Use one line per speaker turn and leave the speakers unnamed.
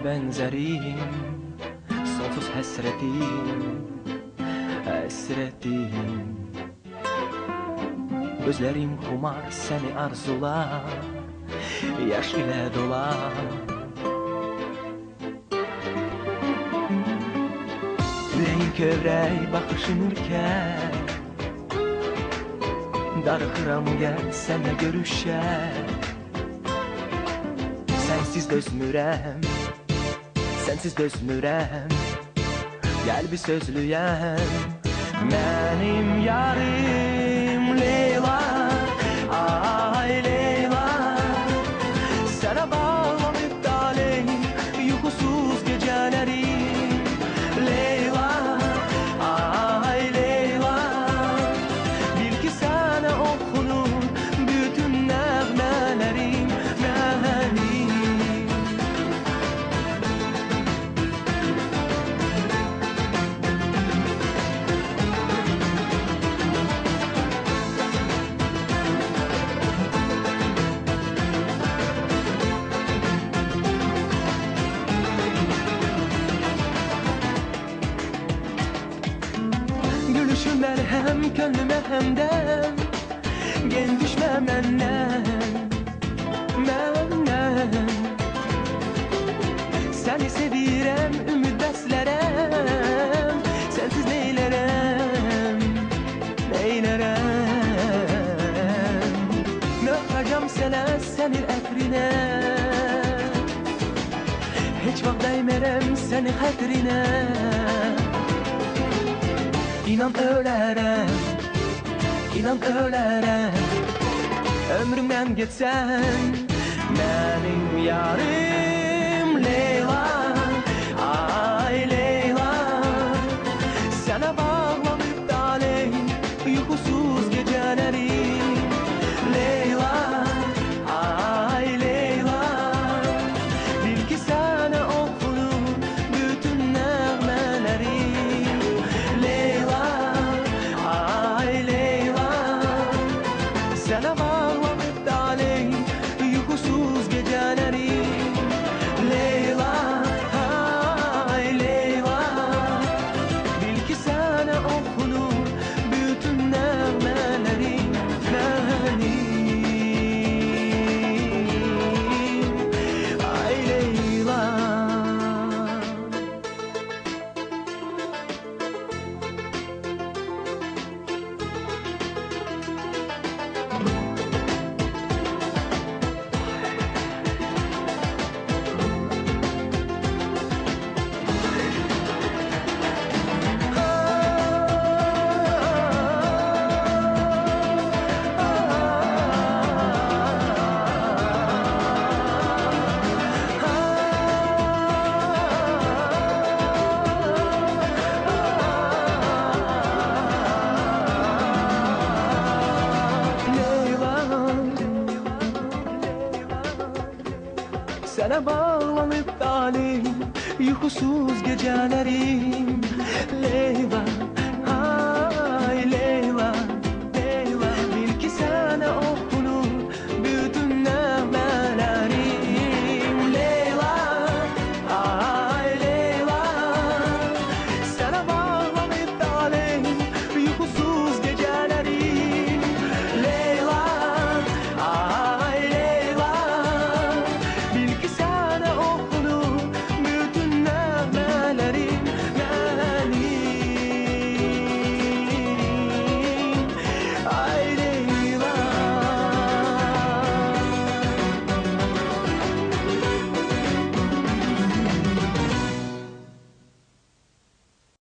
benzerim, sonsuz həsrətim, həsrətim. Gözlerim xumar səni arzular, yaş ilə dolar. Ürəyim kövrək, baxışın ürkək, darıxıram gəl sənlə görüşək. Sensiz dözmürəm, sensiz dözmürəm, gəl bir sözlüyəm. Mənim yarım Leyla, ay Leyla, sənə bağlanıb taleyim, yuxusuz gecələrim. Leyla, ay Leyla, bil ki sənə oxunur bütün nəğmələrim, mənim. Gülüşün məlhəm, könlümə həmdəm, gen düşmə məndən, məndən. Səni sevirəm, ümid bəslərəm, sensiz neylərəm, neylərəm. Möhtəcəm sənə, sənin ətrinə, heç vaxt dəymərəm səni xətrinə. İnan ölərəm, inan ölərəm, ömrümdən geçsən. Mənim yarım Leyla, ay Leyla, sənə bağlanıb taleyim, yuxusuz gecələrim. Leyla, ay Leyla, bil ki sənə oxunur bütün nəğmələrim. Sənə bağlanıb taleyim, yuxusuz gecələrim. Leyla, ay Leyla, bil ki sənə oxunur bütün nəğmələrim, mənim. Ay Leyla. Sənə bağlanıb taleyim, yuxusuz gecələrim. Leyla.